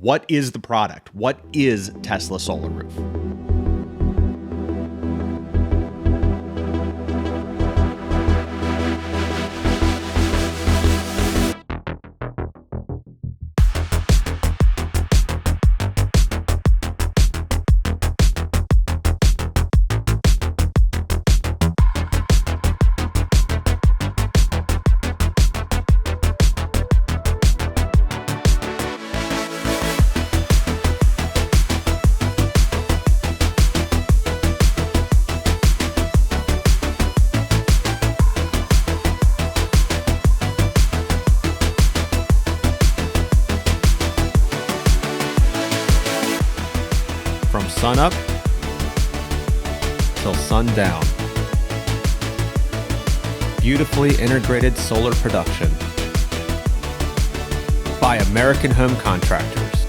What is the product? What is Tesla Solar Roof? From sun up till sundown. Beautifully integrated solar production by American Home Contractors.